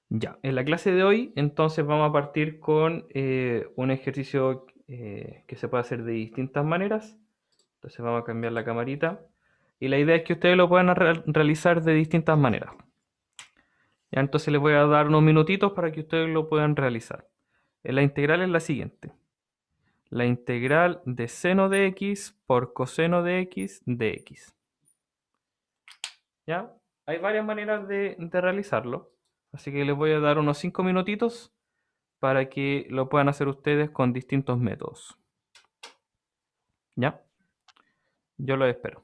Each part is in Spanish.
Ya, en la clase de hoy entonces vamos a partir con un ejercicio que se puede hacer de distintas maneras. Entonces vamos a cambiar la camarita. Y la idea es que ustedes lo puedan realizar de distintas maneras. Ya, entonces les voy a dar unos minutitos para que ustedes lo puedan realizar. La integral es la siguiente. La integral de seno de x por coseno de x de x. ¿Ya? Hay varias maneras de realizarlo. Así que les voy a dar unos 5 minutitos para que lo puedan hacer ustedes con distintos métodos. ¿Ya? Yo lo espero.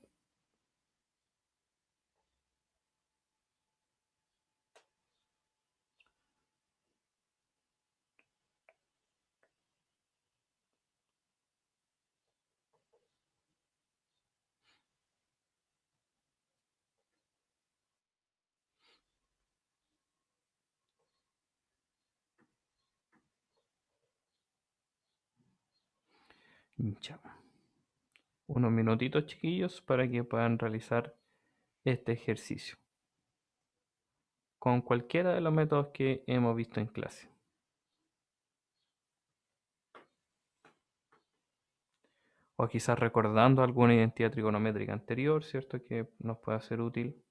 Ya. Unos minutitos, chiquillos, para que puedan realizar este ejercicio con cualquiera de los métodos que hemos visto en clase. O quizás recordando alguna identidad trigonométrica anterior, ¿cierto? Que nos pueda ser útil.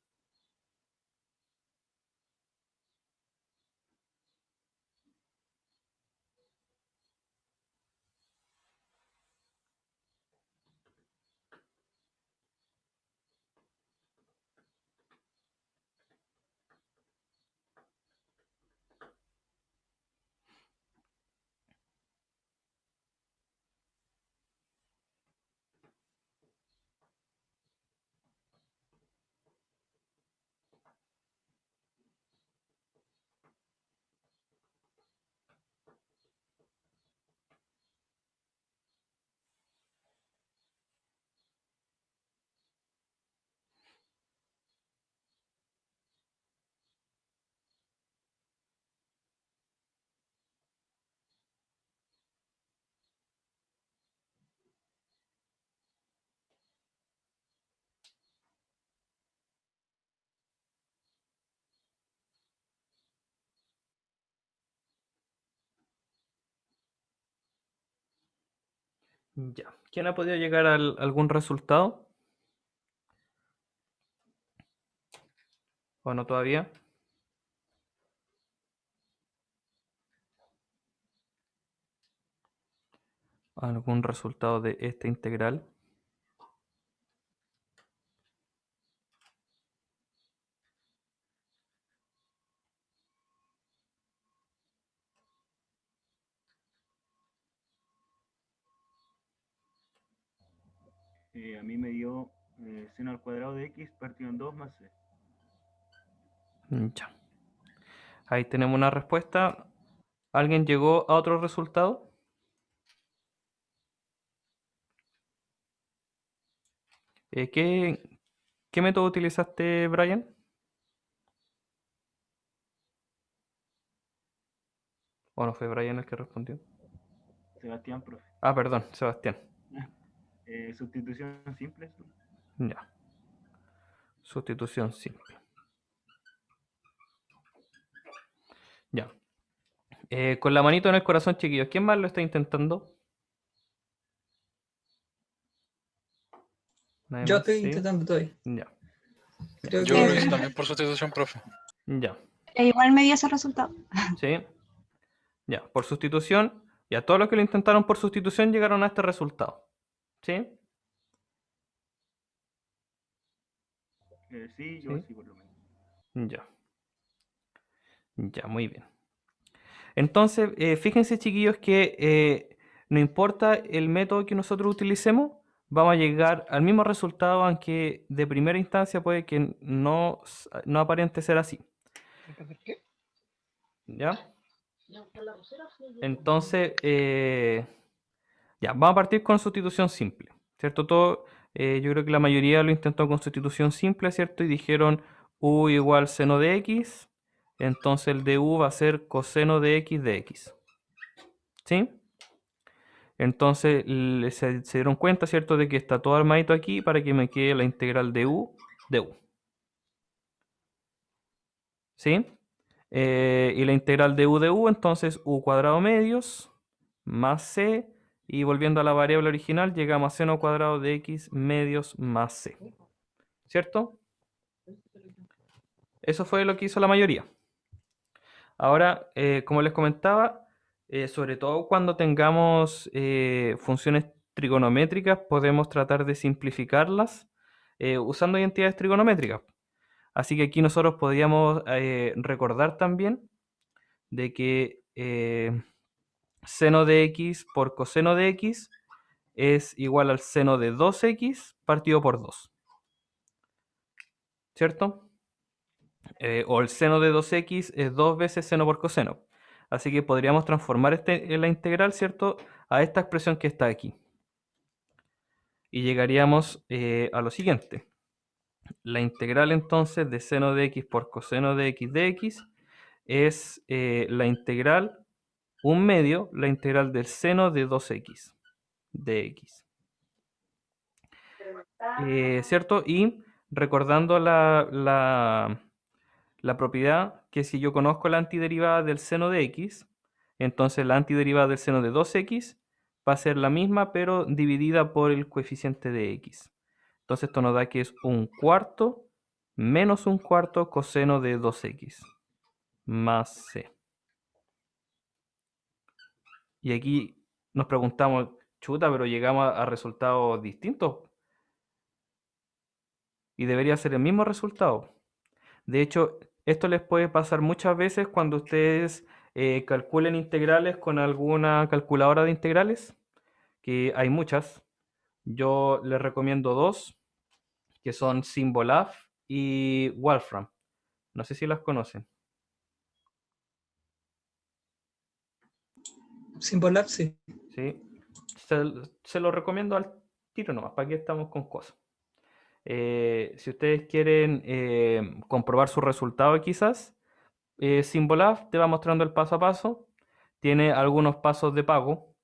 Ya. ¿Quién ha podido llegar a algún resultado? ¿O no todavía? ¿Algún resultado de esta integral? A mí me dio seno al cuadrado de x partido en 2 más c. Ya. Ahí tenemos una respuesta. ¿Alguien llegó a otro resultado? ¿Qué método utilizaste, Brian? ¿O no fue Brian el que respondió? Sebastián, profe. Ah, perdón, Sebastián. Sustitución simple. Ya. Sustitución simple. Ya. Con la manito en el corazón, chiquillos. ¿Quién más lo está intentando? ¿Nadie Yo más? estoy Sí. intentando todavía. Ya. Ya. Creo Yo lo hice que también por sustitución, profe. Ya. Igual me dio ese resultado. Sí. Ya. Por sustitución. Ya. Todos los que lo intentaron por sustitución llegaron a este resultado. ¿Sí? Sí, yo Sí. sí, por lo menos. Ya. Ya, muy bien. Entonces, fíjense, chiquillos, que no importa el método que nosotros utilicemos, vamos a llegar al mismo resultado, aunque de primera instancia puede que no aparente ser así. ¿Ya? Entonces, ya, vamos a partir con sustitución simple, ¿cierto? Yo creo que la mayoría lo intentó con sustitución simple, ¿cierto? Y dijeron u igual seno de x, entonces el de u va a ser coseno de x, ¿sí? Entonces se dieron cuenta, ¿cierto? De que está todo armadito aquí para que me quede la integral de u de u, ¿sí? Y la integral de u de u, entonces u cuadrado medios más c. Y volviendo a la variable original, llegamos a seno cuadrado de x medios más c. ¿Cierto? Eso fue lo que hizo la mayoría. Ahora, como les comentaba, sobre todo cuando tengamos funciones trigonométricas, podemos tratar de simplificarlas usando identidades trigonométricas. Así que aquí nosotros podríamos recordar también de que seno de x por coseno de x es igual al seno de 2x partido por 2. ¿Cierto? O el seno de 2x es 2 veces seno por coseno. Así que podríamos transformar la integral, ¿cierto?, a esta expresión que está aquí. Y llegaríamos a lo siguiente. La integral entonces de seno de x por coseno de x es la integral 1/2, la integral del seno de 2x de x. ¿Cierto? Y recordando la propiedad que si yo conozco la antiderivada del seno de x, entonces la antiderivada del seno de 2x va a ser la misma, pero dividida por el coeficiente de x. Entonces esto nos da que es 1/4 menos 1/4 coseno de 2x más c. Y aquí nos preguntamos, chuta, pero llegamos a resultados distintos. Y debería ser el mismo resultado. De hecho, esto les puede pasar muchas veces cuando ustedes calculen integrales con alguna calculadora de integrales, que hay muchas. Yo les recomiendo dos, que son Symbolab y Wolfram. No sé si las conocen. Symbolab, sí. ¿Sí? Se lo recomiendo al tiro nomás, para que estamos con cosas. Si ustedes quieren comprobar su resultado quizás, Symbolab te va mostrando el paso a paso. Tiene algunos pasos de pago.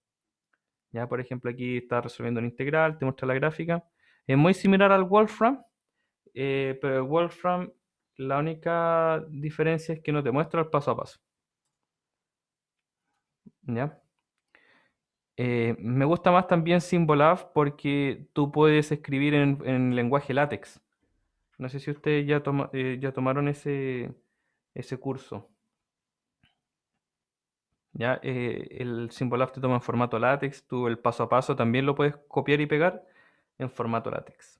Ya, por ejemplo, aquí está resolviendo una integral, te muestra la gráfica. Es muy similar al Wolfram, pero el Wolfram, la única diferencia es que no te muestra el paso a paso. ¿Ya? Me gusta más también Symbolab porque tú puedes escribir en lenguaje LaTeX. No sé si ustedes ya tomaron ese curso. ¿Ya? El Symbolab te toma en formato LaTeX, tú el paso a paso también lo puedes copiar y pegar en formato LaTeX.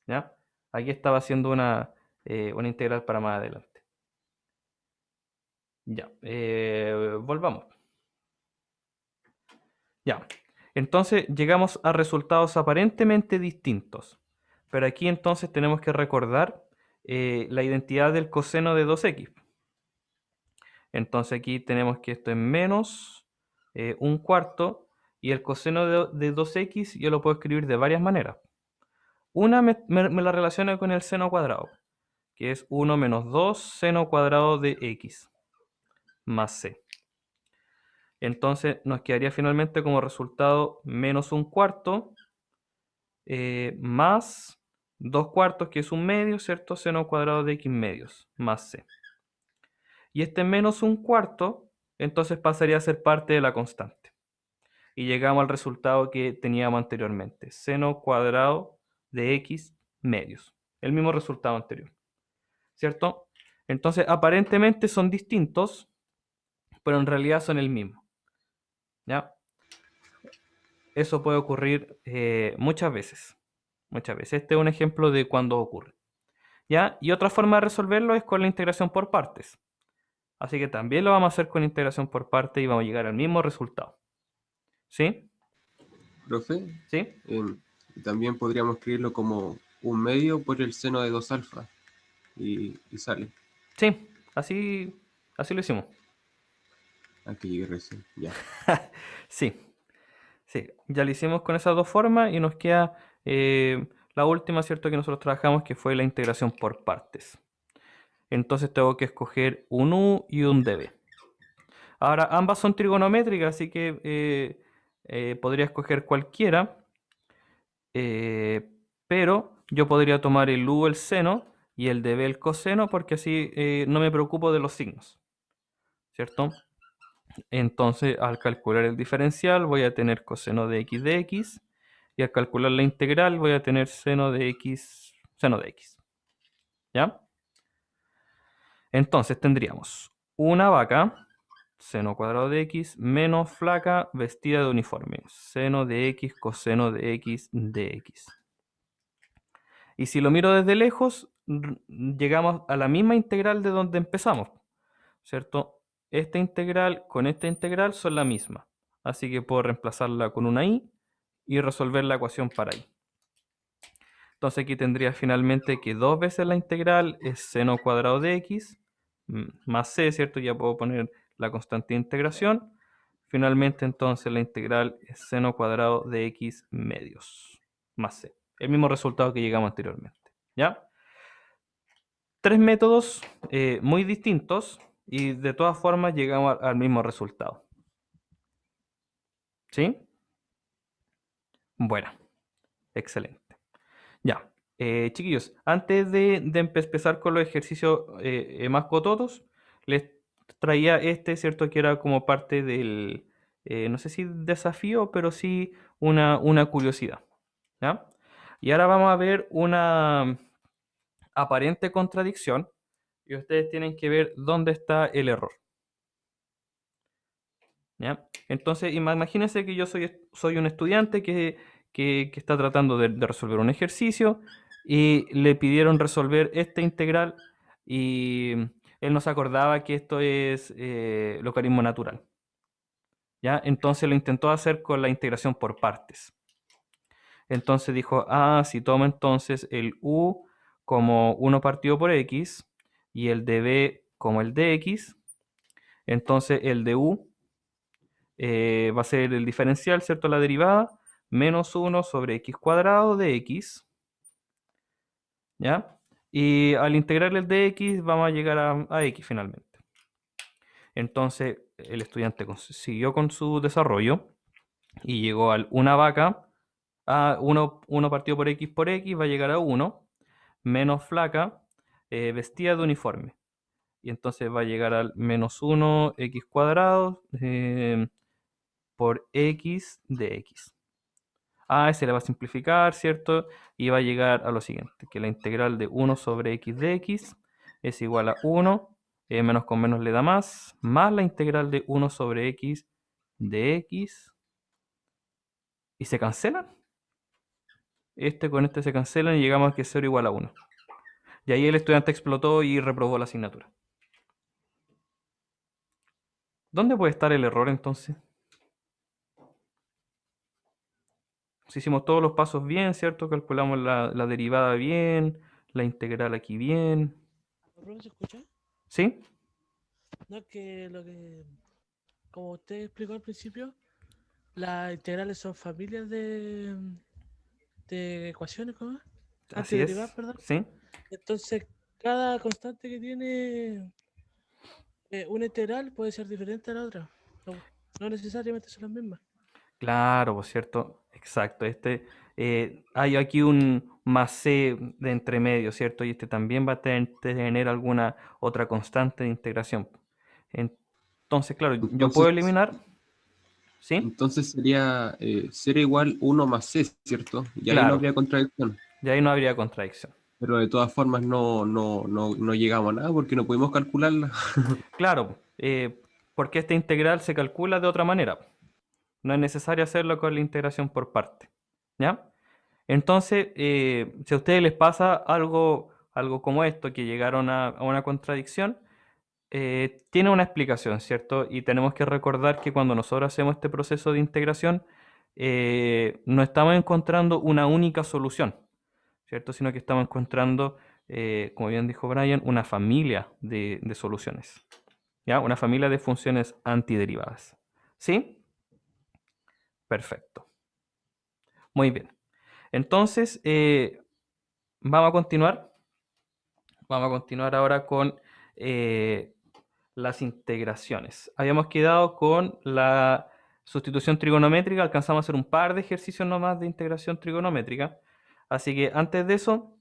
¿Ya? Aquí estaba haciendo una integral para más adelante. Ya, volvamos. Ya, entonces llegamos a resultados aparentemente distintos. Pero aquí entonces tenemos que recordar la identidad del coseno de 2x. Entonces aquí tenemos que esto es menos 1/4 y el coseno de 2x yo lo puedo escribir de varias maneras. Una me la relaciona con el seno cuadrado, que es 1 menos 2 seno cuadrado de x más c. Entonces nos quedaría finalmente como resultado menos 1/4 más 2/4, que es 1/2, ¿cierto? Seno cuadrado de x medios más c. Y este menos 1/4 entonces pasaría a ser parte de la constante. Y llegamos al resultado que teníamos anteriormente, seno cuadrado de x medios. El mismo resultado anterior, ¿cierto? Entonces aparentemente son distintos, pero en realidad son el mismo. ¿Ya? Eso puede ocurrir muchas veces. Muchas veces. Este es un ejemplo de cuando ocurre. ¿Ya? Y otra forma de resolverlo es con la integración por partes. Así que también lo vamos a hacer con integración por partes y vamos a llegar al mismo resultado. ¿Sí? Profe, ¿Sí? también podríamos escribirlo como 1/2 por el seno de 2 alfa y sale. Sí, así lo hicimos. Aquí llegué recién, ya. Sí, sí, ya lo hicimos con esas dos formas y nos queda la última, ¿cierto?, que nosotros trabajamos, que fue la integración por partes. Entonces tengo que escoger un u y un db. Ahora, ambas son trigonométricas, así que podría escoger cualquiera, pero yo podría tomar el u el seno y el db el coseno, porque así no me preocupo de los signos. ¿cierto? Entonces, al calcular el diferencial, voy a tener coseno de x, y al calcular la integral, voy a tener seno de x, ¿ya? Entonces, tendríamos una vaca, seno cuadrado de x, menos flaca vestida de uniforme, seno de x coseno de x de x. Y si lo miro desde lejos, llegamos a la misma integral de donde empezamos, ¿cierto? Esta integral con esta integral son la misma. Así que puedo reemplazarla con una i y resolver la ecuación para i. Entonces aquí tendría finalmente que 2 veces la integral es seno cuadrado de x más c, ¿cierto? Ya puedo poner la constante de integración. Finalmente entonces la integral es seno cuadrado de x medios más c. El mismo resultado que llegamos anteriormente, ¿ya? Tres métodos muy distintos y de todas formas llegamos al mismo resultado. ¿Sí? Bueno, excelente. Ya, chiquillos, antes de empezar con los ejercicios más cototos, les traía este, ¿cierto? Que era como parte del, no sé si desafío, pero sí una curiosidad, ¿ya? Y ahora vamos a ver una aparente contradicción y ustedes tienen que ver dónde está el error, ¿ya? Entonces, imagínense que yo soy un estudiante que está tratando de resolver un ejercicio y le pidieron resolver esta integral y él no se acordaba que esto es logaritmo natural, ¿ya? Entonces lo intentó hacer con la integración por partes. Entonces dijo, si tomo entonces el u como 1 partido por x y el de b como el de x, entonces el de u va a ser el diferencial, ¿cierto? La derivada, menos 1 sobre x cuadrado de x, ¿ya? Y al integrar el de x vamos a llegar a x finalmente. Entonces el estudiante siguió con su desarrollo y llegó al una vaca, a 1 partido por x va a llegar a 1, menos flaca, vestida de uniforme. Y entonces va a llegar al menos 1 x cuadrado por x de x. Se le va a simplificar, ¿cierto? Y va a llegar a lo siguiente, que la integral de 1 sobre x de x es igual a 1, menos con menos le da más la integral de 1 sobre x de x, y se cancelan. Este con este se cancelan y llegamos a que es 0 igual a 1. Y ahí el estudiante explotó y reprobó la asignatura. ¿Dónde puede estar el error entonces? Si hicimos todos los pasos bien, ¿cierto? Calculamos la derivada bien, la integral aquí bien. ¿Profe, se escucha? ¿Sí? No, es que como usted explicó al principio, las integrales son familias de ecuaciones, ¿cómo es? Así es. Antiderivadas, perdón. ¿Sí? Entonces, cada constante que tiene una integral puede ser diferente a la otra. No necesariamente son las mismas. Claro, por cierto. Exacto. Hay aquí un más c de entre medio, ¿cierto? Y este también va a tener alguna otra constante de integración. Entonces, claro, yo puedo eliminar. ¿Sí? Entonces sería 0 igual 1 más c, ¿cierto? Y ahí no Claro. habría contradicción. Y ahí no habría contradicción. Pero de todas formas no llegamos a nada porque no pudimos calcularla. Claro, porque esta integral se calcula de otra manera. No es necesario hacerlo con la integración por parte, ¿ya? Entonces, si a ustedes les pasa algo como esto, que llegaron a una contradicción, tiene una explicación, ¿cierto? Y tenemos que recordar que cuando nosotros hacemos este proceso de integración, no estamos encontrando una única solución, ¿cierto? Sino que estamos encontrando, como bien dijo Brian, una familia de soluciones, ¿ya? Una familia de funciones antiderivadas. ¿Sí? Perfecto. Muy bien. Entonces, vamos a continuar. Vamos a continuar ahora con las integraciones. Habíamos quedado con la sustitución trigonométrica. Alcanzamos a hacer un par de ejercicios nomás de integración trigonométrica. Así que antes de eso,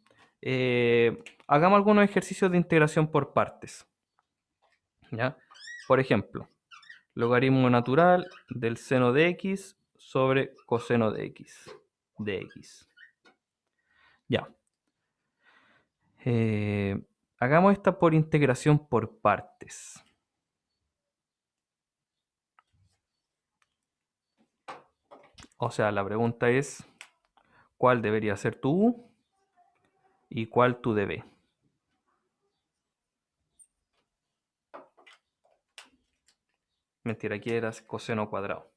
hagamos algunos ejercicios de integración por partes, ¿ya? Por ejemplo, logaritmo natural del seno de x sobre coseno de x. Ya. Hagamos esta por integración por partes. O sea, la pregunta es, ¿cuál debería ser tu u y cuál tu db? Mentira, aquí era coseno cuadrado.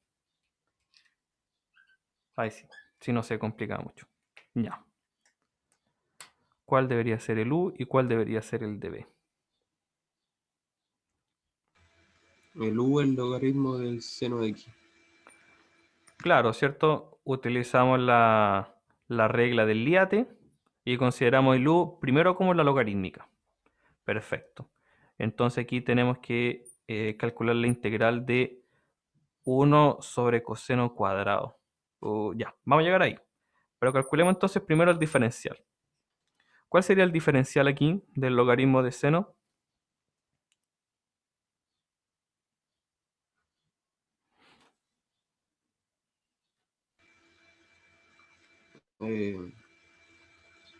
Ahí sí, si no se complica mucho. Ya. ¿Cuál debería ser el u y cuál debería ser el db? El u es el logaritmo del seno de x. Claro, ¿cierto? Utilizamos la regla del Liate y consideramos el u primero como la logarítmica. Perfecto. Entonces aquí tenemos que calcular la integral de 1 sobre coseno cuadrado. Ya, vamos a llegar ahí. Pero calculemos entonces primero el diferencial. ¿Cuál sería el diferencial aquí del logaritmo de seno?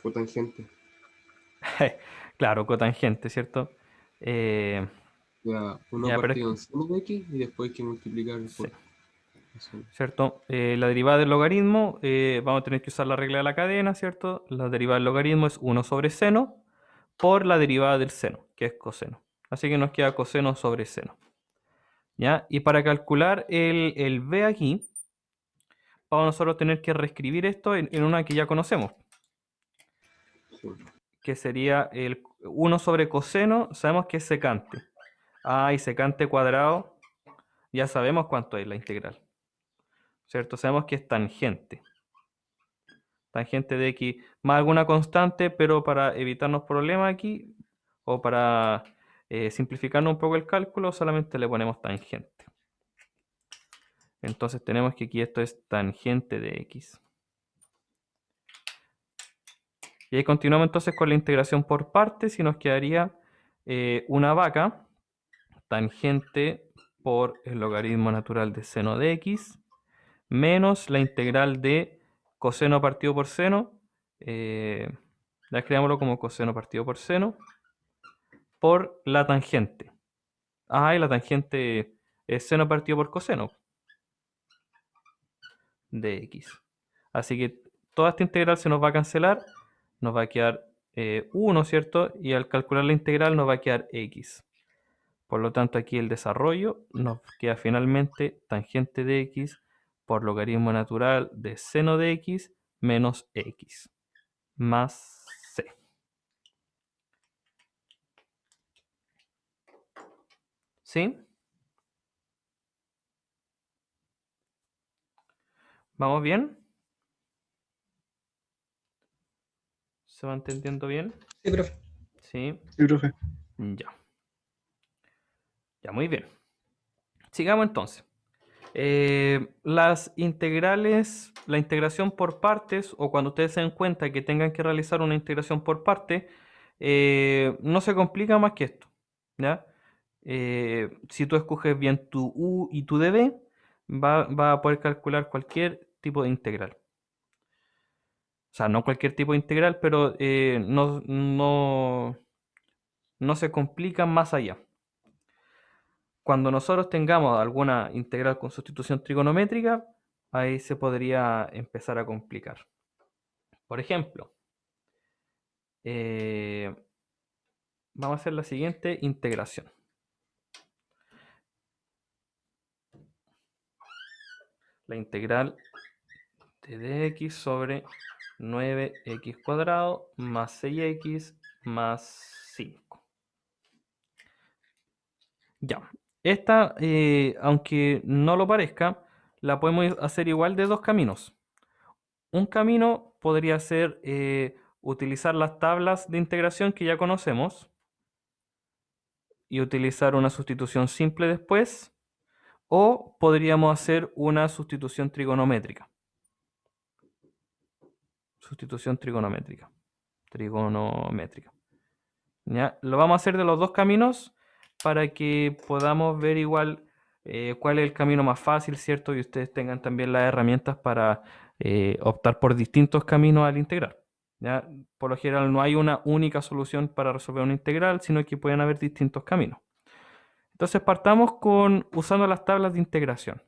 Cotangente. Claro, cotangente, ¿cierto? Ya, uno Ya, pero partido en seno de x y después hay que multiplicar sí, por eso. ¿cierto? La derivada del logaritmo, vamos a tener que usar la regla de la cadena, ¿cierto? La derivada del logaritmo es 1 sobre seno por la derivada del seno, que es coseno. Así que nos queda coseno sobre seno. ¿Ya? Y para calcular el b aquí, vamos a nosotros tener que reescribir esto en una que ya conocemos, Sí. que sería el 1 sobre coseno, sabemos que es secante. Y secante cuadrado, ya sabemos cuánto es la integral, ¿cierto? Sabemos que es tangente. Tangente de x más alguna constante, pero para evitarnos problemas aquí, o para simplificarnos un poco el cálculo, solamente le ponemos tangente. Entonces tenemos que aquí esto es tangente de x. Y ahí continuamos entonces con la integración por partes y nos quedaría una vaca tangente por el logaritmo natural de seno de x menos la integral de coseno partido por seno, ya escribámoslo como coseno partido por seno, por la tangente. Y la tangente es seno partido por coseno de x. Así que toda esta integral se nos va a cancelar, nos va a quedar 1, ¿cierto? Y al calcular la integral nos va a quedar x. Por lo tanto, aquí el desarrollo nos queda finalmente tangente de x por logaritmo natural de seno de x menos x más c. ¿Sí? ¿Vamos bien? ¿Se va entendiendo bien? Sí, profe. Sí. Sí, profe. Ya. Ya, muy bien. Sigamos entonces. Las integrales, la integración por partes, o cuando ustedes se den cuenta que tengan que realizar una integración por parte, no se complica más que esto, ¿ya? Si tú escoges bien tu u y tu db, va a poder calcular cualquier tipo de integral. O sea, no cualquier tipo de integral, pero no se complican más allá. Cuando nosotros tengamos alguna integral con sustitución trigonométrica, ahí se podría empezar a complicar. Por ejemplo, vamos a hacer la siguiente integración. La integral de dx sobre 9x cuadrado más 6x más 5. Ya. Esta, aunque no lo parezca, la podemos hacer igual de dos caminos. Un camino podría ser utilizar las tablas de integración que ya conocemos y utilizar una sustitución simple después, o podríamos hacer una sustitución trigonométrica. Sustitución trigonométrica. ¿Ya? Lo vamos a hacer de los dos caminos, para que podamos ver igual cuál es el camino más fácil, ¿cierto? Y ustedes tengan también las herramientas para optar por distintos caminos al integrar. ¿Ya? Por lo general no hay una única solución para resolver una integral, sino que pueden haber distintos caminos. Entonces partamos con usando las tablas de integración.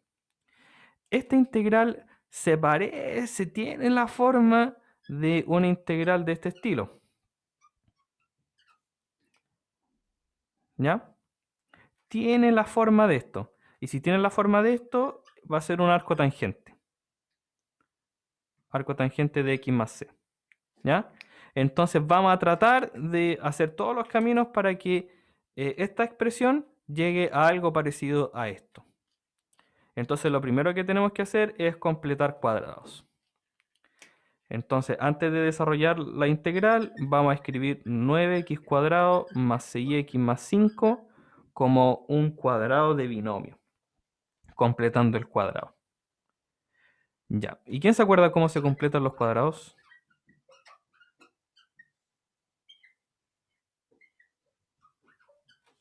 Esta integral se parece, tiene la forma de una integral de este estilo. ¿Ya? Tiene la forma de esto. Y si tiene la forma de esto, va a ser un arco tangente. Arco tangente de x más c. ¿Ya? Entonces vamos a tratar de hacer todos los caminos para que esta expresión llegue a algo parecido a esto. Entonces lo primero que tenemos que hacer es completar cuadrados. Entonces, antes de desarrollar la integral, vamos a escribir 9x cuadrado más 6x más 5 como un cuadrado de binomio, completando el cuadrado. Ya. ¿Y quién se acuerda cómo se completan los cuadrados?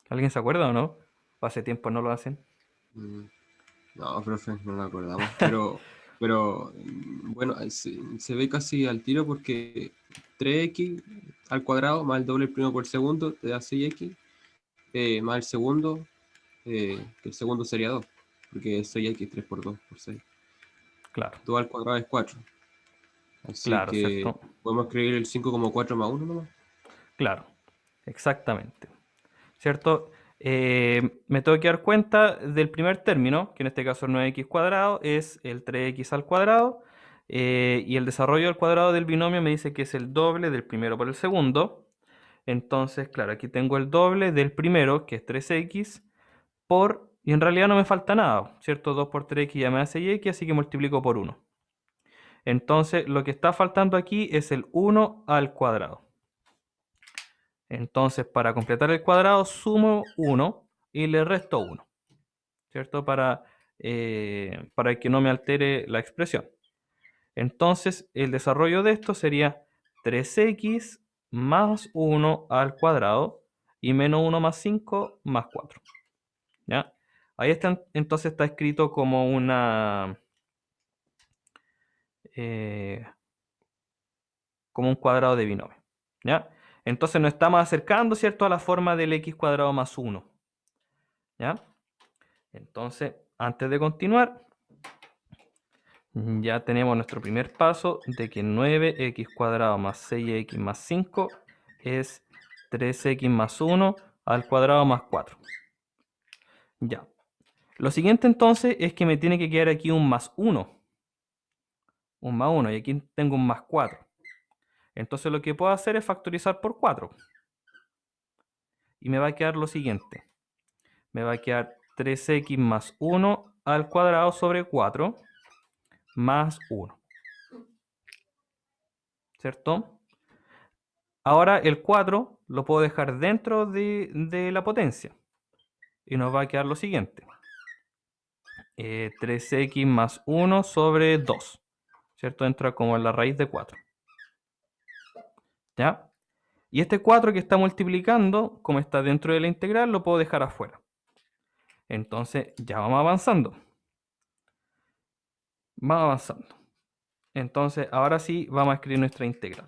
¿Alguien se acuerda o no? Hace tiempo no lo hacen. No, profe, no lo acordamos. Pero bueno, se ve casi al tiro porque 3x al cuadrado más el doble del primero por el segundo te da 6x, más el segundo, que el segundo sería 2, porque es 6x, 3 por 2 por 6. Claro, 2 al cuadrado es 4. Así claro, que ¿cierto? podemos escribir el 5 como 4 más 1 nomás. Claro, exactamente. ¿Cierto? Me tengo que dar cuenta del primer término, que en este caso es 9x cuadrado, es el 3x al cuadrado, y el desarrollo del cuadrado del binomio me dice que es el doble del primero por el segundo. Entonces, claro, aquí tengo el doble del primero, que es 3x, y en realidad no me falta nada, ¿cierto? 2 por 3x ya me da 6x, así que multiplico por 1. Entonces, lo que está faltando aquí es el 1 al cuadrado. Entonces, para completar el cuadrado, sumo 1 y le resto 1, ¿cierto? Para que no me altere la expresión. Entonces, el desarrollo de esto sería 3x más 1 al cuadrado y menos 1 más 5 más 4. ¿Ya? Ahí está, entonces está escrito como como un cuadrado de binomio. ¿Ya? Entonces nos estamos acercando, ¿cierto?, a la forma del x cuadrado más 1. ¿Ya? Entonces, antes de continuar, ya tenemos nuestro primer paso de que 9x cuadrado más 6x más 5 es 3x más 1 al cuadrado más 4. Ya. Lo siguiente entonces es que me tiene que quedar aquí un más 1. Un más 1 y aquí tengo un más 4. Entonces lo que puedo hacer es factorizar por 4. Y me va a quedar lo siguiente. Me va a quedar 3x más 1 al cuadrado sobre 4 más 1. ¿Cierto? Ahora el 4 lo puedo dejar dentro de la potencia. Y nos va a quedar lo siguiente. 3x más 1 sobre 2. ¿Cierto? Entra como en la raíz de 4. ¿Ya? Y este 4 que está multiplicando, como está dentro de la integral, lo puedo dejar afuera. Entonces, ya vamos avanzando. Vamos avanzando. Entonces, ahora sí, vamos a escribir nuestra integral.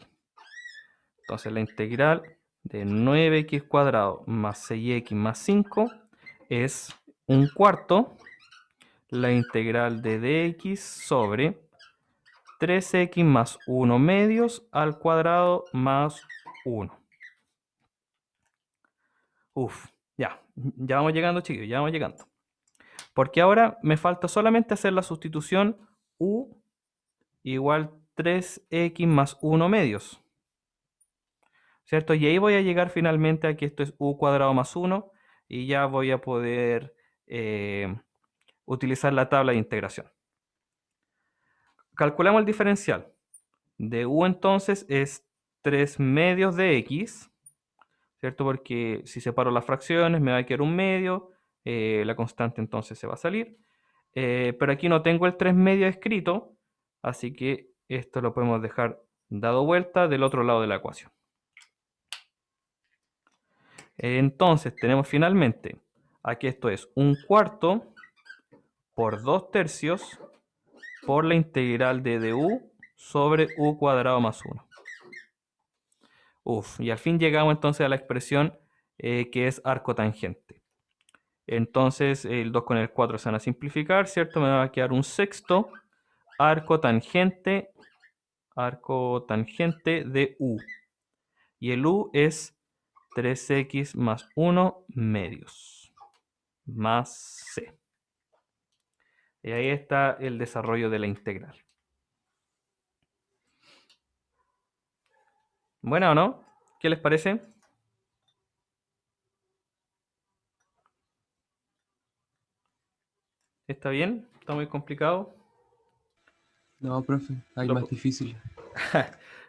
Entonces, la integral de 9x cuadrado más 6x más 5 es un cuarto la integral de dx sobre 3x más 1 medios al cuadrado más 1. Ya vamos llegando, chiquillos, ya vamos llegando. Porque ahora me falta solamente hacer la sustitución u igual 3x más 1 medios. ¿Cierto? Y ahí voy a llegar finalmente a que esto es u cuadrado más 1 y ya voy a poder utilizar la tabla de integración. Calculamos el diferencial. De u entonces es 3 medios de x, ¿cierto? Porque si separo las fracciones me va a quedar un medio, la constante entonces se va a salir. Pero aquí no tengo el 3 medios escrito, así que esto lo podemos dejar dado vuelta del otro lado de la ecuación. Entonces tenemos finalmente aquí esto es 1/4 por 2/3 por la integral de du sobre u cuadrado más 1. Y al fin llegamos entonces a la expresión que es arco tangente. Entonces el 2 con el 4 se van a simplificar, ¿cierto? Me va a quedar 1/6 arco tangente de u. Y el u es 3x más 1 medios más c. Y ahí está el desarrollo de la integral. ¿Buena o no? ¿Qué les parece? ¿Está bien? ¿Está muy complicado? No, profe, hay Lo más po- difícil.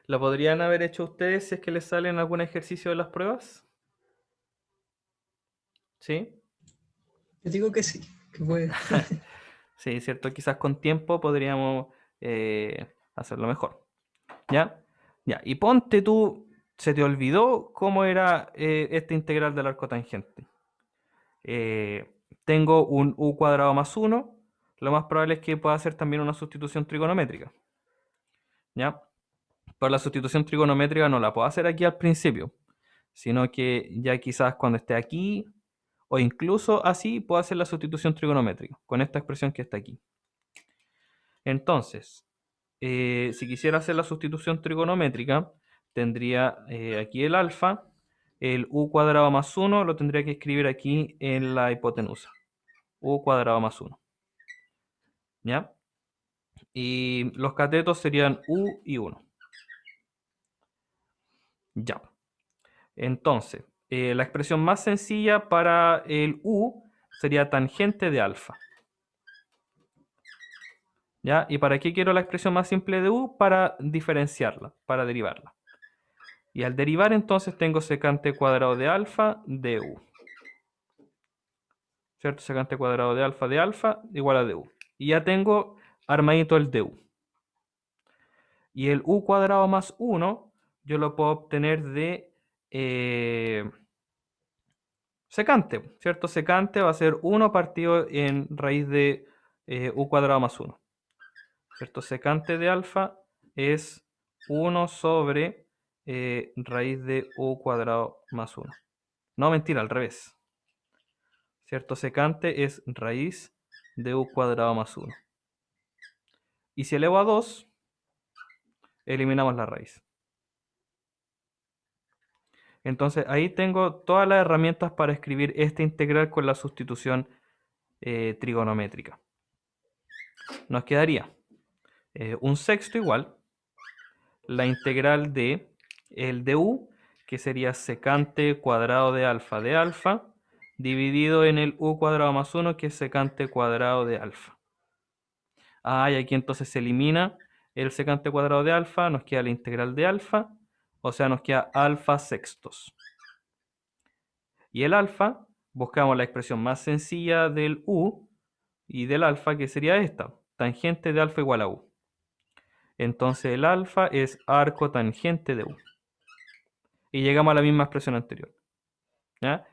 ¿Lo podrían haber hecho ustedes si es que les salen algún ejercicio de las pruebas? ¿Sí? Yo digo que sí, que puede. Sí, cierto. Quizás con tiempo podríamos hacerlo mejor. ¿Ya? Ya. Y ponte tú, ¿se te olvidó cómo era esta integral del arco tangente? Tengo un u cuadrado más 1. Lo más probable es que pueda hacer también una sustitución trigonométrica. ¿Ya? Pero la sustitución trigonométrica no la puedo hacer aquí al principio, sino que ya quizás cuando esté aquí, o incluso así, puedo hacer la sustitución trigonométrica, con esta expresión que está aquí. Entonces, si quisiera hacer la sustitución trigonométrica, tendría aquí el alfa, el u cuadrado más 1 lo tendría que escribir aquí en la hipotenusa, u cuadrado más 1. ¿Ya? Y los catetos serían u y 1. Ya. Entonces, la expresión más sencilla para el u sería tangente de alfa. ¿Ya? ¿Y para qué quiero la expresión más simple de u? Para diferenciarla, para derivarla. Y al derivar entonces tengo secante cuadrado de alfa de u. ¿Cierto? Secante cuadrado de alfa igual a du. Y ya tengo armadito el du. Y el u cuadrado más 1 yo lo puedo obtener de secante, ¿cierto? Secante va a ser 1 partido en raíz de u cuadrado más 1. ¿Cierto? Secante de alfa es 1 sobre raíz de u cuadrado más 1. No, mentira, al revés. ¿Cierto? Secante es raíz de u cuadrado más 1. Y si elevo a 2, eliminamos la raíz. Entonces ahí tengo todas las herramientas para escribir esta integral con la sustitución trigonométrica. Nos quedaría 1/6 igual la integral de el du, que sería secante cuadrado de alfa, dividido en el u cuadrado más 1, que es secante cuadrado de alfa. Y aquí entonces se elimina el secante cuadrado de alfa, nos queda la integral de alfa, o sea, nos queda alfa sextos. Y el alfa, buscamos la expresión más sencilla del u y del alfa, que sería esta, tangente de alfa igual a u. Entonces el alfa es arco tangente de u. Y llegamos a la misma expresión anterior. ¿Ya?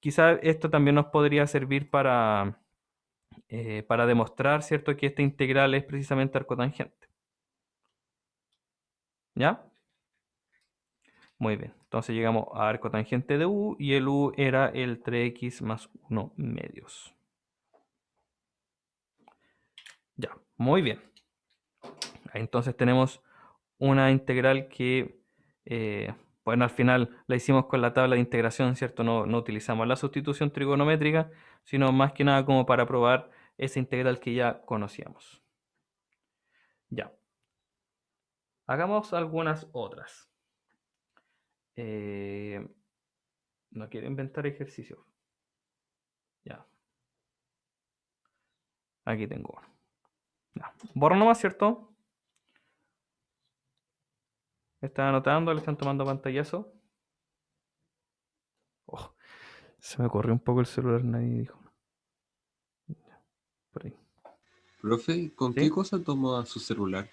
Quizás esto también nos podría servir para demostrar, ¿cierto?, que esta integral es precisamente arcotangente. ¿Ya? Muy bien. Entonces llegamos a arcotangente de u y el u era el 3x más 1 medios. Ya, muy bien. Entonces tenemos una integral que, bueno, al final la hicimos con la tabla de integración, ¿cierto? No utilizamos la sustitución trigonométrica, sino más que nada como para probar esa integral que ya conocíamos. Ya. Hagamos algunas otras. No quiero inventar ejercicios. Ya. Aquí tengo uno. Ya. Borro nomás, ¿cierto? ¿Están anotando? ¿Le están tomando pantallazo? Oh, se me corrió un poco el celular, nadie dijo. Por ahí. Profe, ¿con ¿Sí? qué cosa toma su celular?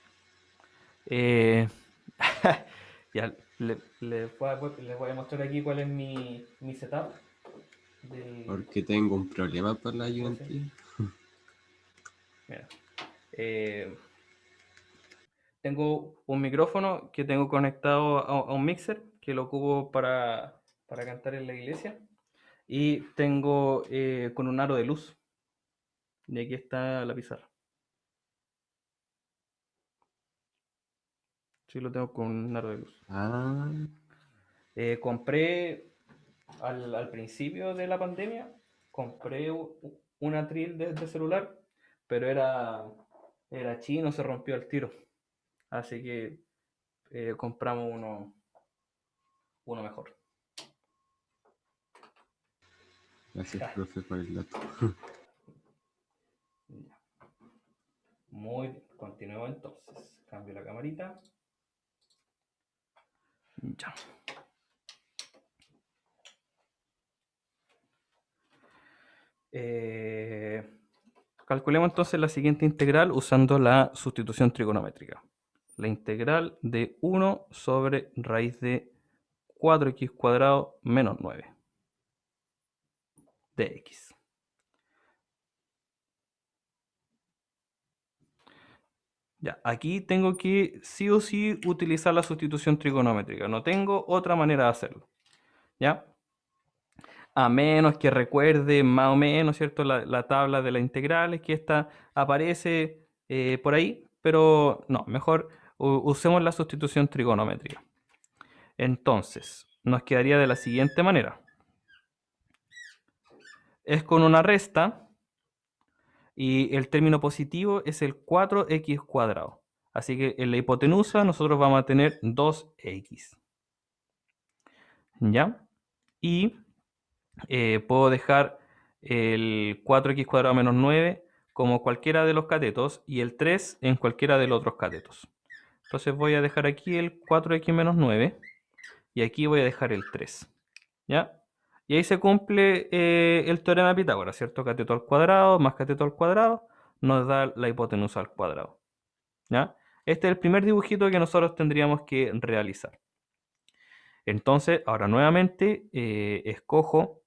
Ya, Les voy a mostrar aquí cuál es mi setup del Porque tengo un problema por la UNT. Mira, tengo un micrófono que tengo conectado a un mixer que lo ocupo para cantar en la iglesia. Y tengo con un aro de luz. Y aquí está la pizarra. Sí, lo tengo con un aro de luz. Ah, Compré al principio de la pandemia, compré un atril de celular, pero era chino, se rompió al tiro. Así que compramos uno mejor. gracias, profe, por el dato. Ya. Muy bien, continuemos entonces. Cambio la camarita. Ya. Calculemos entonces la siguiente integral usando la sustitución trigonométrica. La integral de 1 sobre raíz de 4x cuadrado menos 9 de x. Ya, aquí tengo que sí o sí utilizar la sustitución trigonométrica. No tengo otra manera de hacerlo. ¿Ya? A menos que recuerde más o menos, ¿cierto? La tabla de las integrales, que esta aparece por ahí, pero no, mejor usemos la sustitución trigonométrica. Entonces, nos quedaría de la siguiente manera. Es con una resta y el término positivo es el 4x cuadrado. Así que en la hipotenusa nosotros vamos a tener 2x. ¿Ya? Y puedo dejar el 4x cuadrado menos 9 como cualquiera de los catetos y el 3 en cualquiera de los otros catetos. Entonces voy a dejar aquí el 4x menos 9 y aquí voy a dejar el 3. ¿Ya? Y ahí se cumple el teorema de Pitágoras, ¿cierto? Cateto al cuadrado más cateto al cuadrado nos da la hipotenusa al cuadrado. ¿Ya? Este es el primer dibujito que nosotros tendríamos que realizar. Entonces, ahora nuevamente escojo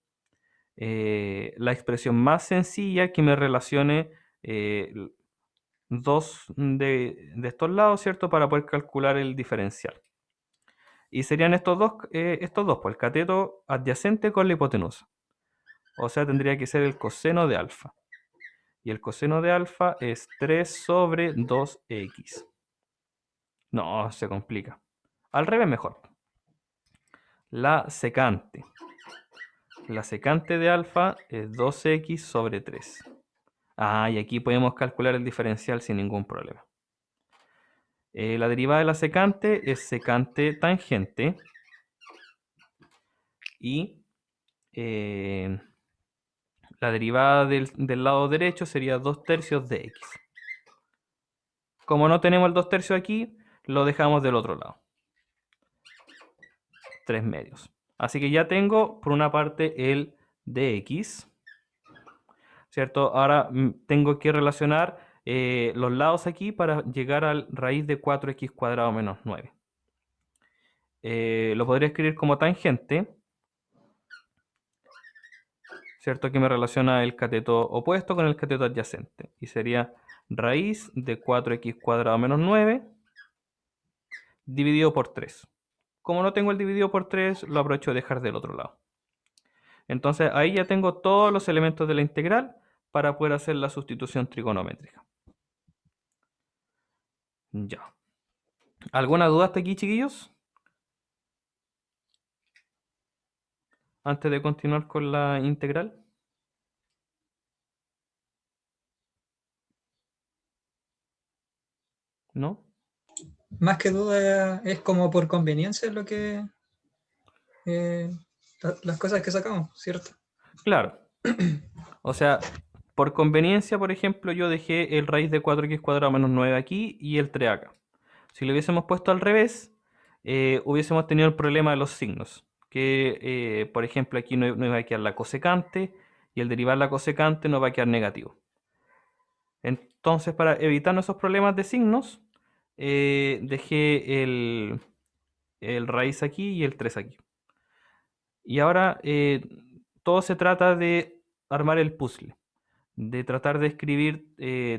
la expresión más sencilla que me relacione dos de estos lados, ¿cierto? Para poder calcular el diferencial. Y serían estos dos, pues el cateto adyacente con la hipotenusa. O sea, tendría que ser el coseno de alfa. Y el coseno de alfa es 3 sobre 2x. No, se complica. Al revés mejor. La secante. La secante de alfa es 2x sobre 3. Ah, y aquí podemos calcular el diferencial sin ningún problema. La derivada de la secante es secante tangente. Y la derivada del lado derecho sería 2 tercios de x. Como no tenemos el 2 tercios aquí, lo dejamos del otro lado. 3 medios. Así que ya tengo, por una parte, el dx. ¿Cierto? Ahora tengo que relacionar los lados aquí para llegar a la raíz de 4x cuadrado menos 9. Lo podría escribir como tangente. ¿Cierto? Que me relaciona el cateto opuesto con el cateto adyacente. Y sería raíz de 4x cuadrado menos 9 dividido por 3. Como no tengo el dividido por 3, lo aprovecho de dejar del otro lado. Entonces ahí ya tengo todos los elementos de la integral para poder hacer la sustitución trigonométrica. Ya. ¿Alguna duda hasta aquí, chiquillos? Antes de continuar con la integral. ¿No? Más que duda es como por conveniencia lo que las cosas que sacamos, ¿cierto? Claro. O sea, por conveniencia, por ejemplo, yo dejé el raíz de 4x cuadrado menos 9 aquí y el 3 acá. Si lo hubiésemos puesto al revés, hubiésemos tenido el problema de los signos. Que, por ejemplo, aquí no iba a quedar la cosecante y al derivar la cosecante nos va a quedar negativo. Entonces, para evitar esos problemas de signos, dejé el raíz aquí y el 3 aquí. Y ahora todo se trata de armar el puzzle, de tratar de escribir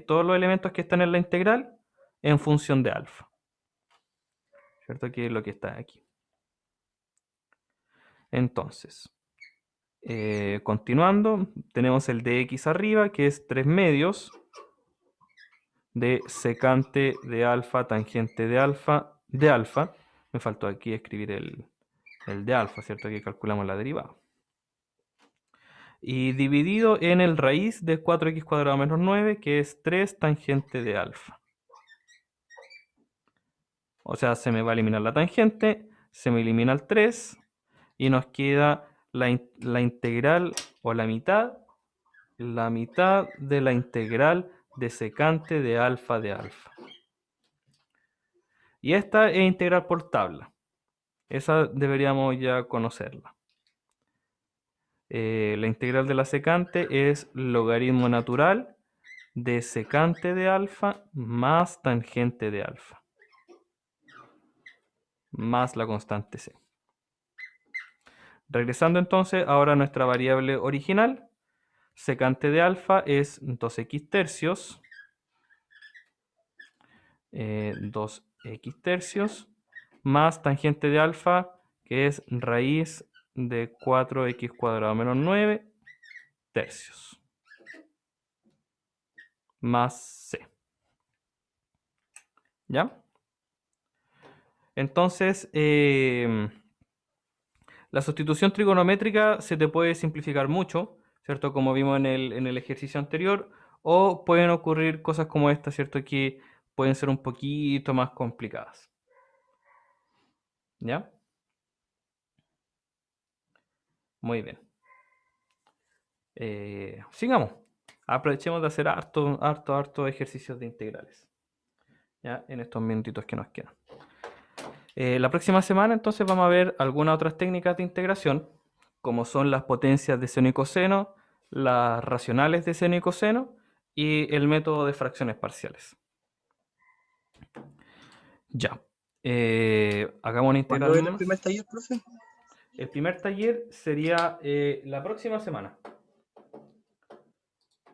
todos los elementos que están en la integral en función de alfa. ¿Cierto? Que es lo que está aquí. Entonces, continuando, tenemos el de x arriba, que es 3 medios de secante de alfa, tangente de alfa. Me faltó aquí escribir el de alfa, ¿cierto? Aquí calculamos la derivada. Y dividido en el raíz de 4x cuadrado menos 9, que es 3 tangente de alfa. O sea, se me va a eliminar la tangente, se me elimina el 3 y nos queda la integral o la mitad de la integral de secante de alfa de alfa. Y esta es integral por tabla. Esa deberíamos ya conocerla. La integral de la secante es logaritmo natural de secante de alfa más tangente de alfa, más la constante c. Regresando entonces ahora a nuestra variable original, secante de alfa es 2x tercios, 2x tercios, más tangente de alfa, que es raíz de 4x cuadrado menos 9 tercios, más c. ¿Ya? Entonces, la sustitución trigonométrica se te puede simplificar mucho, ¿cierto? Como vimos en el ejercicio anterior, o pueden ocurrir cosas como esta, ¿cierto? Que pueden ser un poquito más complicadas. ¿Ya? Muy bien. Sigamos. Aprovechemos de hacer harto ejercicios de integrales. ¿Ya? En estos minutitos que nos quedan. La próxima semana entonces vamos a ver algunas otras técnicas de integración, como son las potencias de seno y coseno, las racionales de seno y coseno y el método de fracciones parciales. Ya. Hagamos una ¿Cuándo integral era el más. primer taller, profe? El primer taller sería la próxima semana.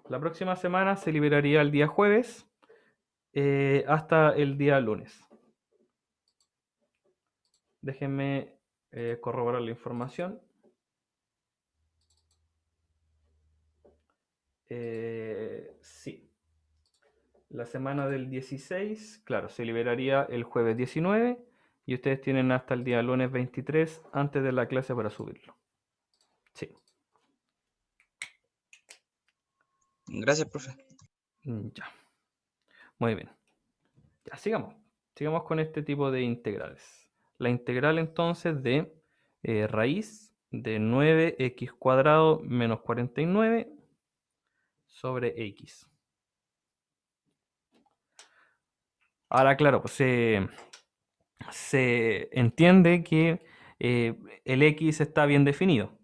La próxima semana se liberaría el día jueves hasta el día lunes. Déjenme corroborar la información. Sí. La semana del 16, claro, se liberaría el jueves 19 y ustedes tienen hasta el día lunes 23 antes de la clase para subirlo. Sí. Gracias, profe. Ya. Muy bien. Ya, sigamos. Sigamos con este tipo de integrales. La integral entonces de raíz de 9x cuadrado menos 49 sobre x. Ahora, claro, pues se entiende que el x está bien definido,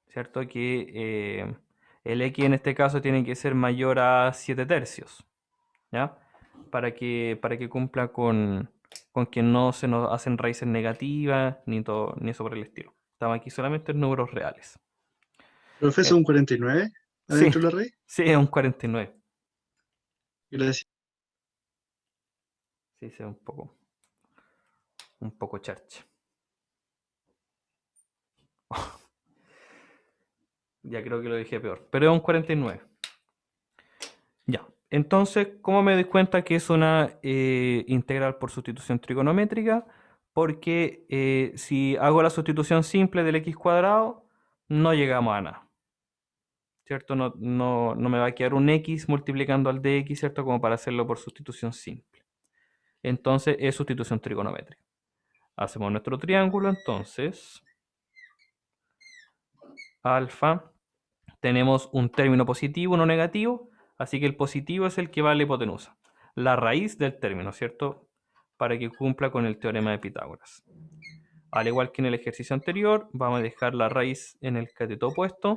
¿cierto? Que el x en este caso tiene que ser mayor a 7 tercios, ¿ya? Para que cumpla con que no se nos hacen raíces negativas ni eso por el estilo. Estamos aquí solamente en números reales. ¿Profe, son 49 Sí, adentro de la raíz? sí, es un 49. Gracias. Sí, sí, un poco charche. Ya creo que lo dije peor, pero es un 49. Ya, entonces, ¿cómo me doy cuenta que es una integral por sustitución trigonométrica? Porque si hago la sustitución simple del x cuadrado, no llegamos a nada, ¿cierto? No me va a quedar un x multiplicando al de x, ¿cierto? Como para hacerlo por sustitución simple. Entonces, es sustitución trigonométrica. Hacemos nuestro triángulo, entonces, alfa. Tenemos un término positivo, uno negativo, así que el positivo es el que va a la hipotenusa, la raíz del término, ¿cierto? Para que cumpla con el teorema de Pitágoras. Al igual que en el ejercicio anterior, vamos a dejar la raíz en el cateto opuesto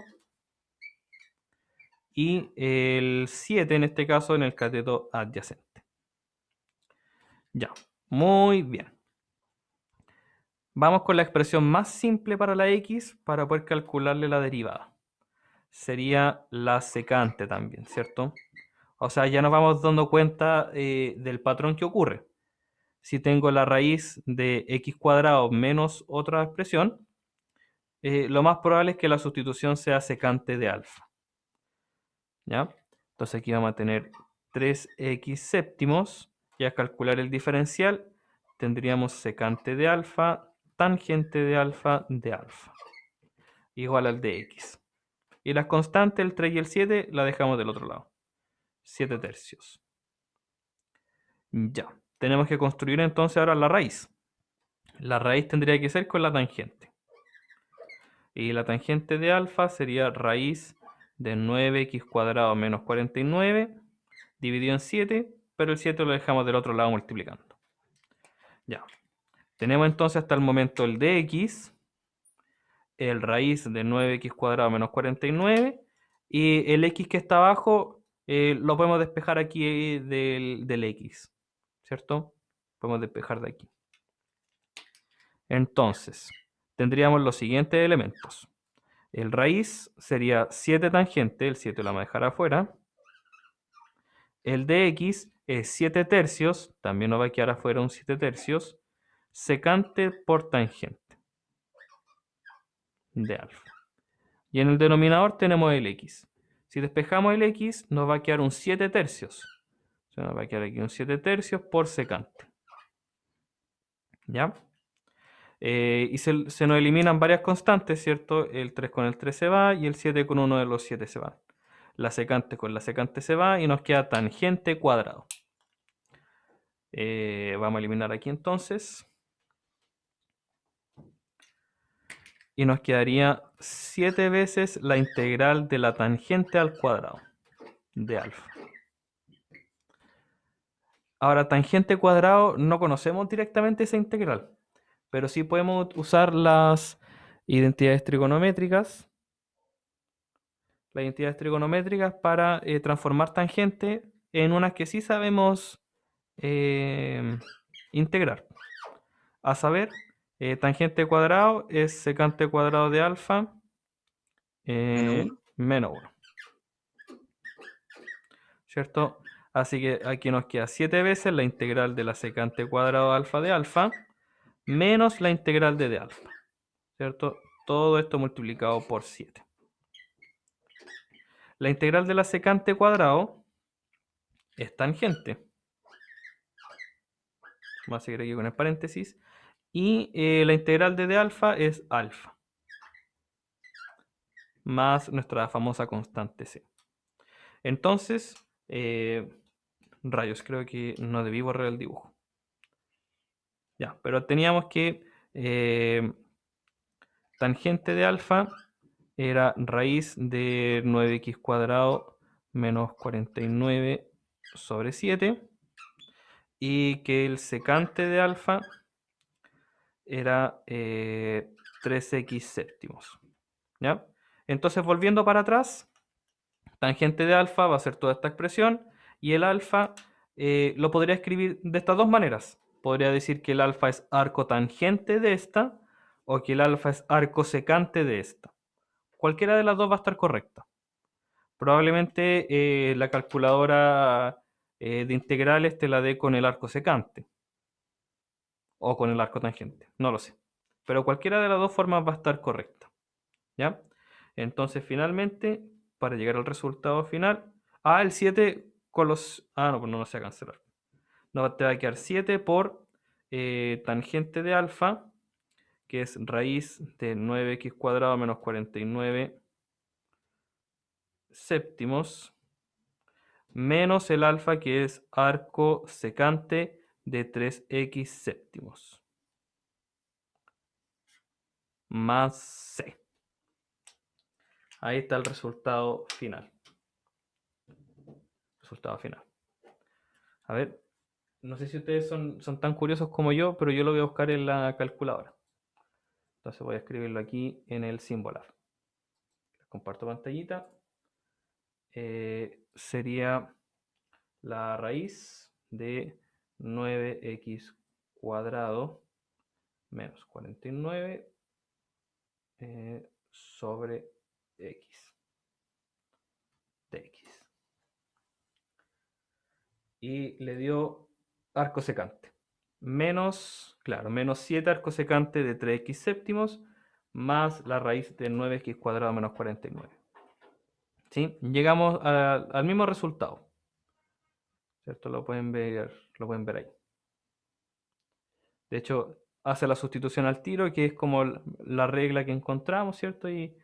y el 7 en este caso en el cateto adyacente. Ya, muy bien. Vamos con la expresión más simple para la x para poder calcularle la derivada. Sería la secante también, ¿cierto? O sea, ya nos vamos dando cuenta del patrón que ocurre. Si tengo la raíz de x cuadrado menos otra expresión, lo más probable es que la sustitución sea secante de alfa. ¿Ya? Entonces aquí vamos a tener 3x séptimos y a calcular el diferencial tendríamos secante de alfa, tangente de alfa, igual al de x. Y las constantes, el 3 y el 7, la dejamos del otro lado. 7 tercios. Ya. Tenemos que construir entonces ahora la raíz. La raíz tendría que ser con la tangente. Y la tangente de alfa sería raíz de 9x cuadrado menos 49 dividido en 7, pero el 7 lo dejamos del otro lado multiplicando. Ya. Tenemos entonces hasta el momento el de x, el raíz de 9x cuadrado menos 49, y el x que está abajo lo podemos despejar aquí del x, ¿cierto? Podemos despejar de aquí. Entonces, tendríamos los siguientes elementos. El raíz sería 7 tangente, el 7 lo vamos a dejar afuera. El de x es 7 tercios, también nos va a quedar afuera un 7 tercios, secante por tangente de alfa. Y en el denominador tenemos el x. Si despejamos el x, nos va a quedar un 7 tercios. O sea, nos va a quedar aquí un 7 tercios por secante. ¿Ya? Y se nos eliminan varias constantes, ¿cierto? El 3 con el 3 se va y el 7 con uno de los 7 se van. La secante con la secante se va y nos queda tangente cuadrado. Vamos a eliminar aquí entonces. Y nos quedaría 7 veces la integral de la tangente al cuadrado de alfa. Ahora, tangente cuadrado, no conocemos directamente esa integral, pero sí podemos usar las identidades trigonométricas. Las identidades trigonométricas para transformar tangente en unas que sí sabemos integrar. A saber, tangente cuadrado es secante cuadrado de alfa menos 1. ¿Cierto? Así que aquí nos queda 7 veces la integral de la secante cuadrado de alfa menos la integral de alfa. ¿Cierto? Todo esto multiplicado por 7. La integral de la secante cuadrado es tangente. Vamos a seguir aquí con el paréntesis. Y la integral de alfa es alfa. Más nuestra famosa constante c. Entonces, rayos, creo que no debí borrar el dibujo. Ya, pero teníamos que tangente de alfa era raíz de 9x cuadrado menos 49 sobre 7. Y que el secante de alfa era 3x séptimos. ¿Ya? Entonces, volviendo para atrás, tangente de alfa va a ser toda esta expresión y el alfa lo podría escribir de estas dos maneras. Podría decir que el alfa es arco tangente de esta o que el alfa es arco secante de esta. Cualquiera de las dos va a estar correcta. Probablemente la calculadora de integrales te la dé con el arco secante o con el arco tangente, no lo sé. Pero cualquiera de las dos formas va a estar correcta. ¿Ya? Entonces, finalmente, para llegar al resultado final, el 7 con los... no, pues no se va a cancelar. No, te va a quedar 7 por tangente de alfa, que es raíz de 9x cuadrado menos 49 séptimos, menos el alfa, que es arco secante de 3x séptimos, más c. Ahí está el resultado final. Resultado final. A ver, no sé si ustedes son tan curiosos como yo, pero yo lo voy a buscar en la calculadora. Entonces voy a escribirlo aquí en el Symbolab. Comparto pantallita. Sería la raíz de 9x cuadrado menos 49 sobre x de x. Y le dio arco secante. Menos 7 arco secante de 3x séptimos más la raíz de 9x cuadrado menos 49. ¿Sí? Llegamos al mismo resultado. ¿Cierto? Lo pueden ver ahí. De hecho, hace la sustitución al tiro, que es como la regla que encontramos, ¿cierto? Y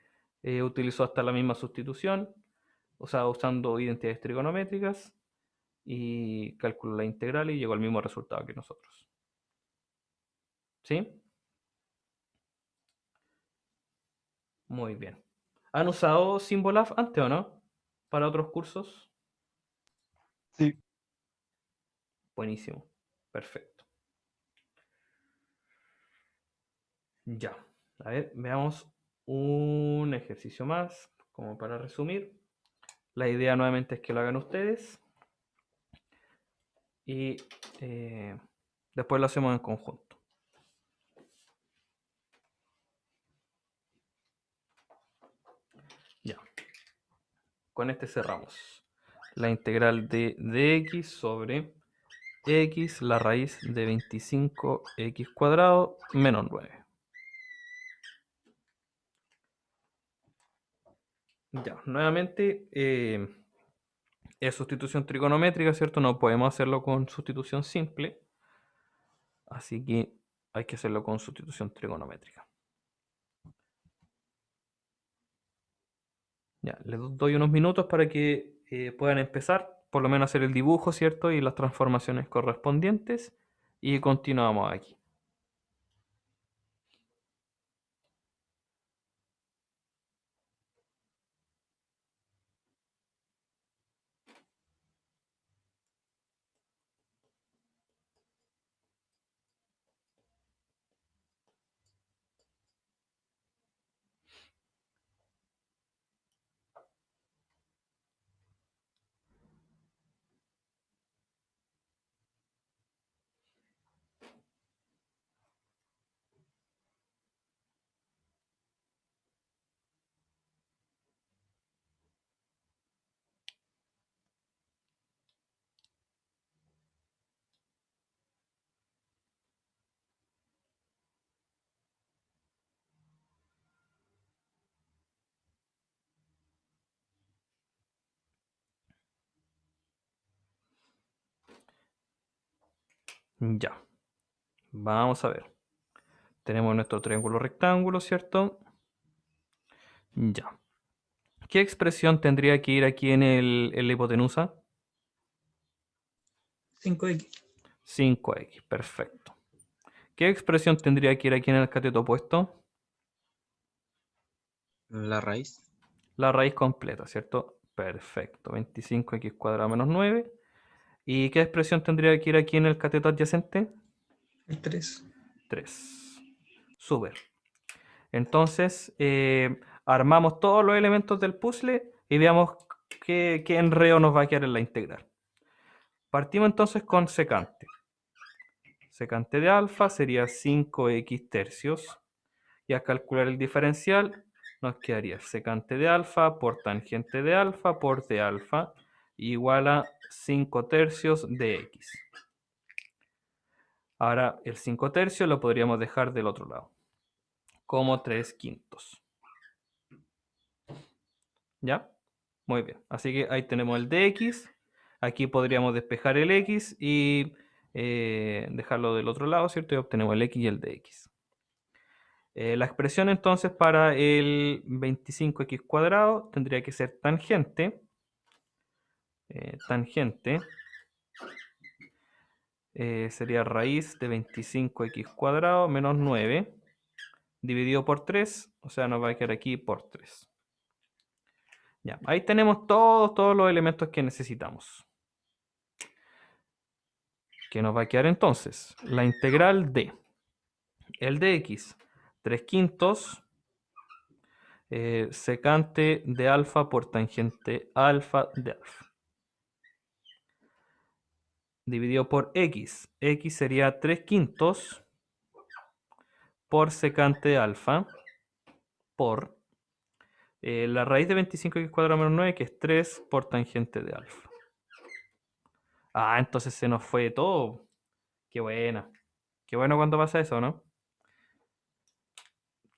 utilizó hasta la misma sustitución, o sea, usando identidades trigonométricas, y calculó la integral y llegó al mismo resultado que nosotros. ¿Sí? Muy bien. ¿Han usado Symbolab antes o no? ¿Para otros cursos? Sí. Buenísimo. Perfecto. Ya. A ver, veamos un ejercicio más, como para resumir. La idea nuevamente es que lo hagan ustedes. Y después lo hacemos en conjunto. Ya. Con este cerramos. La integral de dx sobre x, la raíz de 25x cuadrado menos 9. Ya, nuevamente es sustitución trigonométrica, ¿cierto? No podemos hacerlo con sustitución simple. Así que hay que hacerlo con sustitución trigonométrica. Ya, les doy unos minutos para que puedan empezar, por lo menos hacer el dibujo, ¿cierto? Y las transformaciones correspondientes. Y continuamos aquí. Ya. Vamos a ver. Tenemos nuestro triángulo rectángulo, ¿cierto? Ya. ¿Qué expresión tendría que ir aquí en la hipotenusa? 5x. 5x, perfecto. ¿Qué expresión tendría que ir aquí en el cateto opuesto? La raíz. La raíz completa, ¿cierto? Perfecto. 25x cuadrado menos 9. ¿Y qué expresión tendría que ir aquí en el cateto adyacente? El 3. 3. Súper. Entonces, armamos todos los elementos del puzzle y veamos qué enredo nos va a quedar en la integral. Partimos entonces con secante. Secante de alfa sería 5x tercios. Y a calcular el diferencial nos quedaría secante de alfa por tangente de alfa por de alfa igual a 5 tercios de x. Ahora el 5 tercios lo podríamos dejar del otro lado, como 3 quintos. ¿Ya? Muy bien. Así que ahí tenemos el dx. Aquí podríamos despejar el x y dejarlo del otro lado, ¿cierto? Y obtenemos el x y el dx. La expresión entonces para el 25x cuadrado tendría que ser tangente. Sería raíz de 25x cuadrado menos 9 dividido por 3, o sea, nos va a quedar aquí por 3. Ya, ahí tenemos todos los elementos que necesitamos. ¿Qué nos va a quedar entonces? La integral de el dx, 3 quintos, secante de alfa por tangente alfa de alfa. Dividido por x. X sería 3 quintos por secante de alfa por la raíz de 25x cuadrado menos 9, que es 3 por tangente de alfa. Ah, entonces se nos fue todo. Qué buena. Qué bueno cuando pasa eso, ¿no?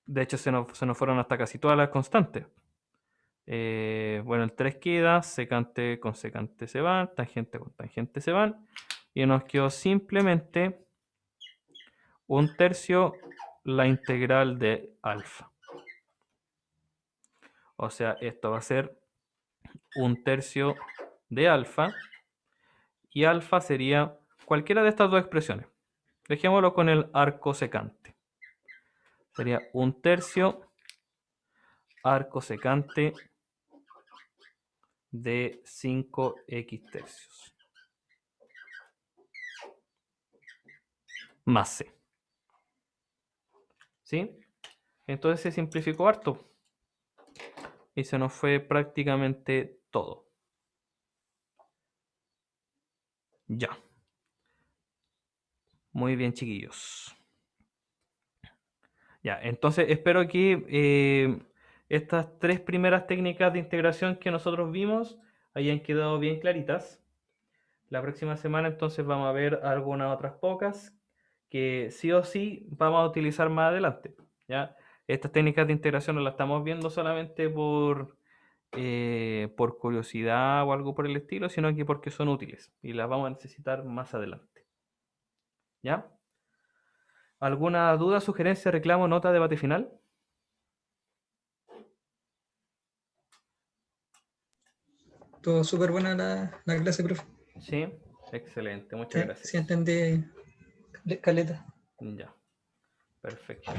De hecho, se nos fueron hasta casi todas las constantes. Bueno, el 3 queda, secante con secante se van, tangente con tangente se van. Y nos quedó simplemente 1/3 la integral de alfa. O sea, esto va a ser 1/3 de alfa. Y alfa sería cualquiera de estas dos expresiones. Dejémoslo con el arco secante. Sería 1/3 arco secante de 5x tercios. Más c. ¿Sí? Entonces se simplificó harto. Y se nos fue prácticamente todo. Ya. Muy bien, chiquillos. Ya, entonces espero que estas 3 primeras técnicas de integración que nosotros vimos hayan quedado bien claritas. La próxima semana entonces vamos a ver algunas otras pocas que sí o sí vamos a utilizar más adelante. ¿Ya? Estas técnicas de integración no las estamos viendo solamente por curiosidad o algo por el estilo, sino que porque son útiles y las vamos a necesitar más adelante. ¿Ya? ¿Alguna duda, sugerencia, reclamo, nota, debate final? Todo súper buena la clase, profe. Sí, excelente, muchas gracias. Sí entendí caleta. Ya, perfecto.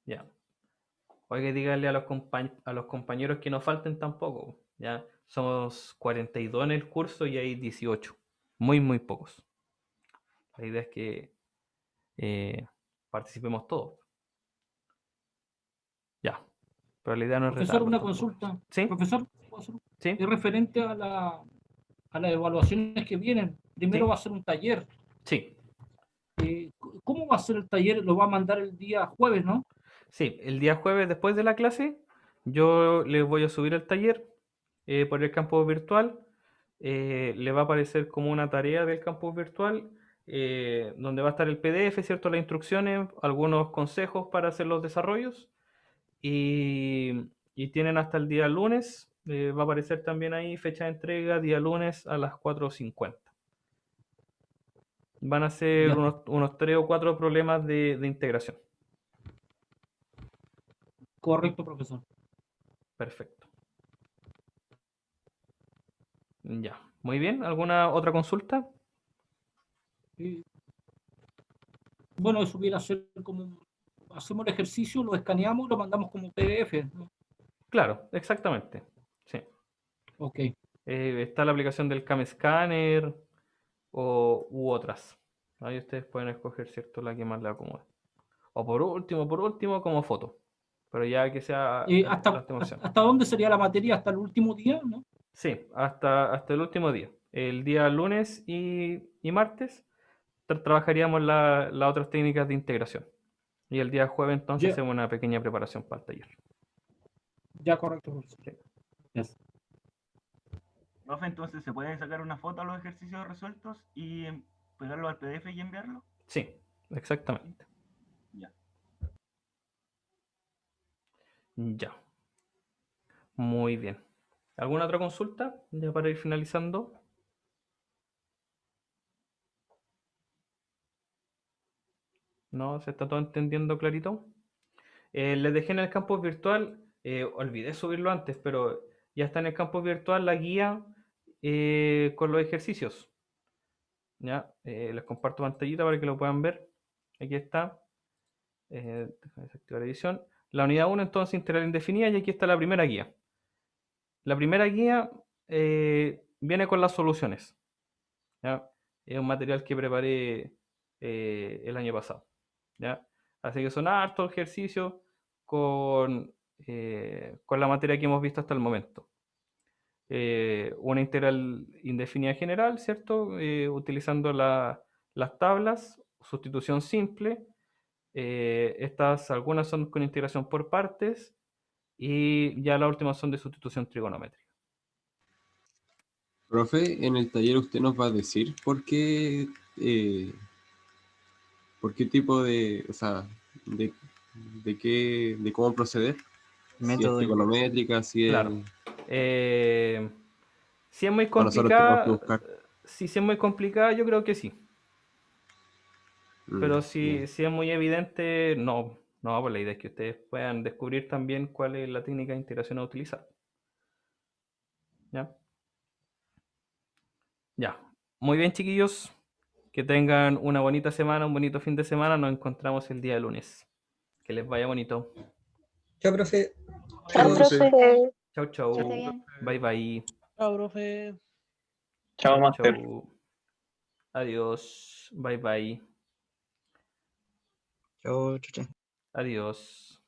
Ya. Oiga, díganle a los compañeros que no falten tampoco. Ya, somos 42 en el curso y hay 18. Muy, muy pocos. La idea es que participemos todos. Ya. Pero la idea no es Profesor, retarlos una tampoco. consulta. ¿Sí? Profesor, ¿Sí? es referente a las evaluaciones que vienen. Primero Sí. va a ser un taller. Sí. ¿Cómo va a ser el taller? Lo va a mandar el día jueves, ¿no? Sí, el día jueves después de la clase yo les voy a subir el taller por el campus virtual. Le va a aparecer como una tarea del campus virtual donde va a estar el PDF, ¿cierto? Las instrucciones, algunos consejos para hacer los desarrollos y tienen hasta el día lunes. Va a aparecer también ahí fecha de entrega, día lunes a las 4:50. Van a ser Ya. unos 3 o 4 problemas de integración. Correcto, profesor. Perfecto. Ya, muy bien. ¿Alguna otra consulta? Bueno, eso viene a ser como hacemos el ejercicio, lo escaneamos y lo mandamos como PDF, ¿no? Claro, exactamente. Sí. Ok. Está la aplicación del Cam Scanner u otras. Ahí ustedes pueden escoger, ¿cierto? La que más les acomode. O por último, como foto. Pero ya que sea la emoción. ¿Hasta dónde sería la materia? ¿Hasta el último día, no? Sí, hasta el último día. El día lunes y martes trabajaríamos las otras técnicas de integración. Y el día jueves entonces Ya. hacemos una pequeña preparación para el taller. Ya, correcto, profesor. Sí. Yes. Profe, entonces se pueden sacar una foto a los ejercicios resueltos y pegarlo al PDF y enviarlo. Sí, exactamente. Ya. Ya. Muy bien. ¿Alguna otra consulta ya para ir finalizando? ¿No? ¿Se está todo entendiendo clarito? Les dejé en el campus virtual, olvidé subirlo antes, pero ya está en el campus virtual la guía con los ejercicios. ¿Ya? Les comparto pantallita para que lo puedan ver. Aquí está. Déjame desactivar la edición. La unidad 1 entonces integral indefinida y aquí está la primera guía. La primera guía viene con las soluciones. ¿Ya? Es un material que preparé el año pasado. ¿Ya? Así que son hartos ejercicios con la materia que hemos visto hasta el momento. Una integral indefinida general, ¿cierto? Utilizando las tablas, sustitución simple, Algunas son con integración por partes y ya las últimas son de sustitución trigonométrica. Profe, en el taller usted nos va a decir por qué tipo de, o sea, de cómo proceder. Si es Método. trigonométrica, si es... Claro. Si es muy O nosotros tenemos que complicada, buscar. si es muy complicada, yo creo que sí. Pero Ya. si es muy evidente, no. No, pues la idea es que ustedes puedan descubrir también cuál es la técnica de integración a utilizar. ¿Ya? Ya. Muy bien, chiquillos. Que tengan una bonita semana, un bonito fin de semana. Nos encontramos el día lunes. Que les vaya bonito. Chao, profe. Chao, Saludos. profe. Chau, Que chau. esté bien. Bye, bye. Chao, profe. Chao, Chau, Master. chau. Adiós. Bye, bye. Chao, chucha. Adiós.